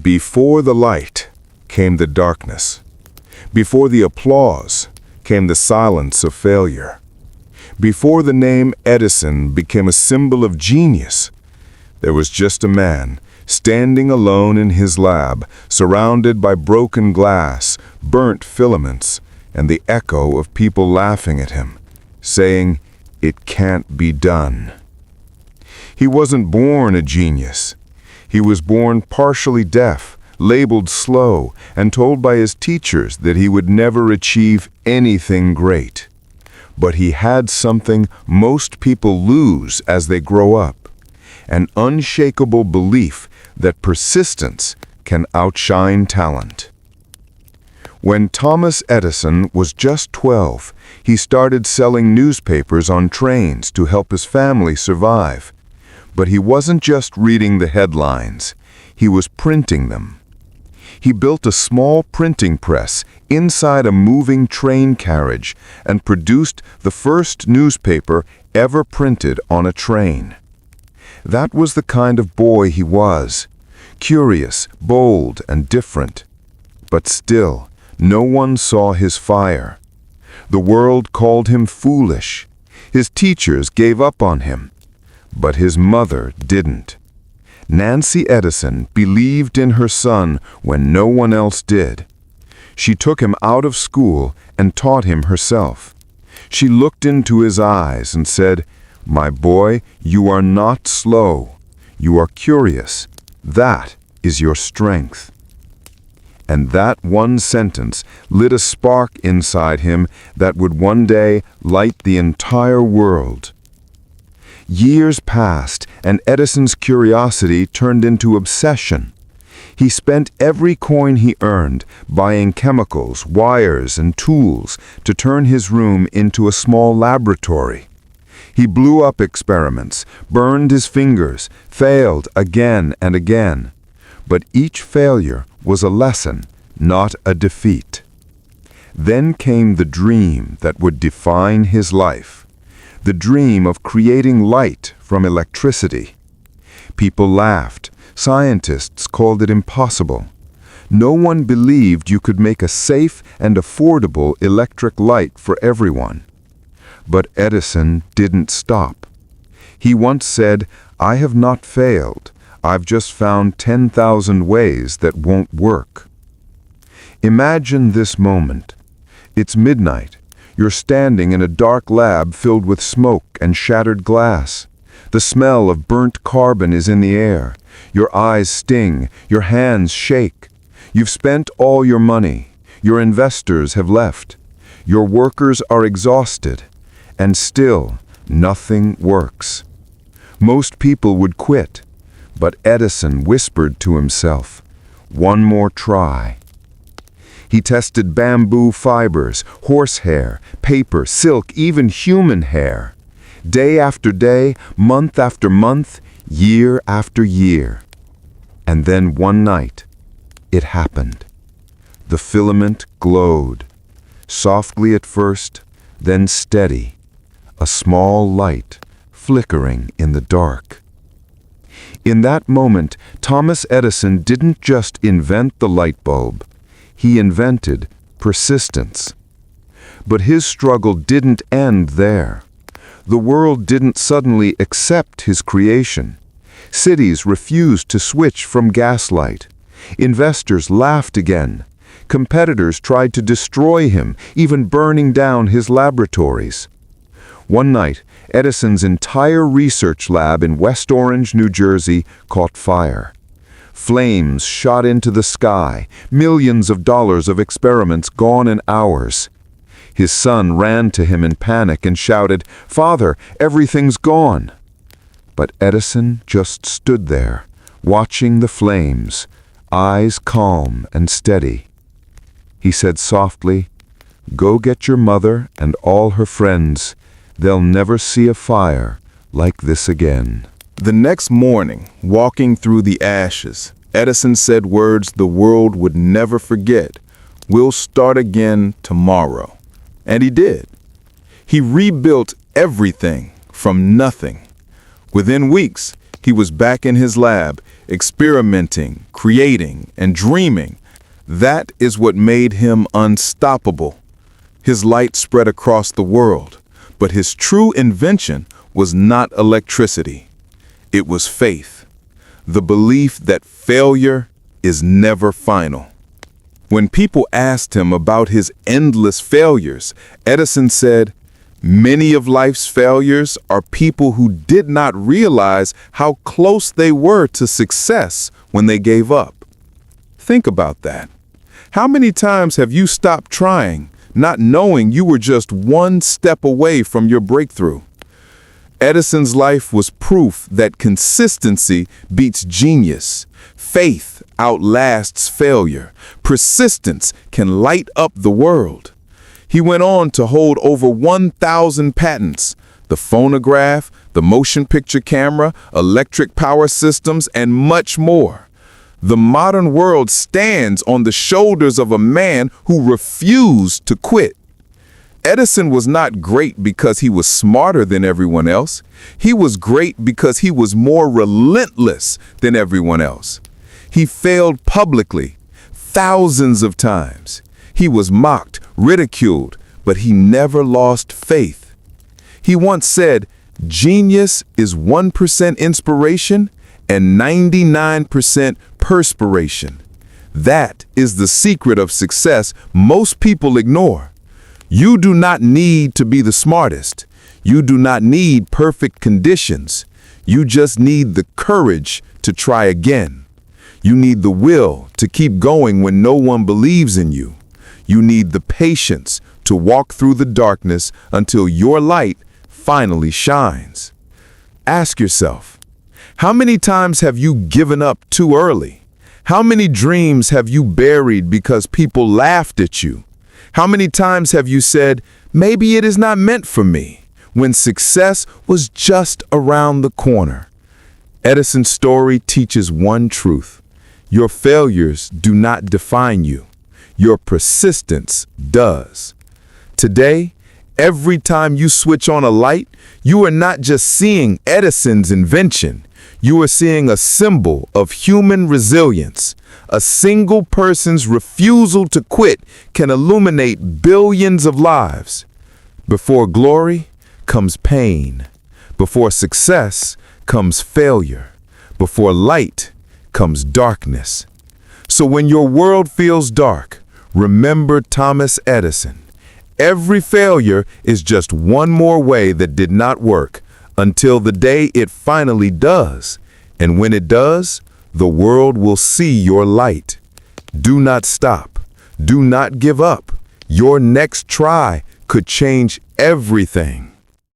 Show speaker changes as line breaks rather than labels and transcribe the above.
Before the light came the darkness. Before the applause came the silence of failure. Before the name Edison became a symbol of genius, there was just a man standing alone in his lab, surrounded by broken glass, burnt filaments, and the echo of people laughing at him, saying, "It can't be done." He wasn't born a genius. He was born partially deaf, labeled slow, and told by his teachers that he would never achieve anything great. But he had something most people lose as they grow up, an unshakable belief that persistence can outshine talent. When Thomas Edison was just 12, he started selling newspapers on trains to help his family survive. But he wasn't just reading the headlines, he was printing them. He built a small printing press inside a moving train carriage and produced the first newspaper ever printed on a train. That was the kind of boy he was, curious, bold, and different. But still, no one saw his fire. The world called him foolish. His teachers gave up on him. But his mother didn't. Nancy Edison believed in her son when no one else did. She took him out of school and taught him herself. She looked into his eyes and said, "My boy, you are not slow. You are curious. That is your strength." And that one sentence lit a spark inside him that would one day light the entire world. Years passed, and Edison's curiosity turned into obsession. He spent every coin he earned buying chemicals, wires, and tools to turn his room into a small laboratory. He blew up experiments, burned his fingers, failed again and again. But each failure was a lesson, not a defeat. Then came the dream that would define his life. The dream of creating light from electricity. People laughed. Scientists called it impossible. No one believed you could make a safe and affordable electric light for everyone. But Edison didn't stop. He once said, "I have not failed. I've just found 10,000 ways that won't work." Imagine this moment. It's midnight. You're standing in a dark lab filled with smoke and shattered glass. The smell of burnt carbon is in the air. Your eyes sting. Your hands shake. You've spent all your money. Your investors have left. Your workers are exhausted. And still, nothing works. Most people would quit. But Edison whispered to himself, "One more try." He tested bamboo fibers, horsehair, paper, silk, even human hair. Day after day, month after month, year after year. And then one night, it happened. The filament glowed. Softly at first, then steady. A small light flickering in the dark. In that moment, Thomas Edison didn't just invent the light bulb. He invented persistence. But his struggle didn't end there. The world didn't suddenly accept his creation. Cities refused to switch from gaslight. Investors laughed again. Competitors tried to destroy him, even burning down his laboratories. One night, Edison's entire research lab in West Orange, New Jersey, caught fire. Flames shot into the sky, millions of dollars of experiments gone in hours. His son ran to him in panic and shouted, "Father, everything's gone." But Edison just stood there, watching the flames, eyes calm and steady. He said softly, "Go get your mother and all her friends. They'll never see a fire like this again."
The next morning, walking through the ashes, Edison said words the world would never forget. "We'll start again tomorrow." And he did. He rebuilt everything from nothing. Within weeks, He was back in his lab, experimenting, creating, and dreaming. That is what made him unstoppable. His light spread across the world, but his true invention was not electricity. It was faith, the belief that failure is never final. When people asked him about his endless failures, Edison said, "Many of life's failures are people who did not realize how close they were to success when they gave up." Think about that. How many times have you stopped trying, not knowing you were just one step away from your breakthrough? Edison's life was proof that consistency beats genius. Faith outlasts failure. Persistence can light up the world. He went on to hold over 1,000 patents: the phonograph, the motion picture camera, electric power systems, and much more. The modern world stands on the shoulders of a man who refused to quit. Edison was not great because he was smarter than everyone else. He was great because he was more relentless than everyone else. He failed publicly, thousands of times. He was mocked, ridiculed, but he never lost faith. He once said, "Genius is 1% inspiration and 99% perspiration." That is the secret of success most people ignore. You do not need to be the smartest. You do not need perfect conditions. You just need the courage to try again. You need the will to keep going when no one believes in you. You need the patience to walk through the darkness until your light finally shines. Ask yourself, how many times have you given up too early? How many dreams have you buried because people laughed at you? How many times have you said, "Maybe it is not meant for me," when success was just around the corner? Edison's story teaches one truth: your failures do not define you. Your persistence does. Today, every time you switch on a light, you are not just seeing Edison's invention. You are seeing a symbol of human resilience. A single person's refusal to quit can illuminate billions of lives. Before glory comes pain. Before success comes failure. Before light comes darkness. So when your world feels dark, remember Thomas Edison. Every failure is just one more way that did not work, until the day it finally does. And when it does, the world will see your light. Do not stop. Do not give up. Your next try could change everything.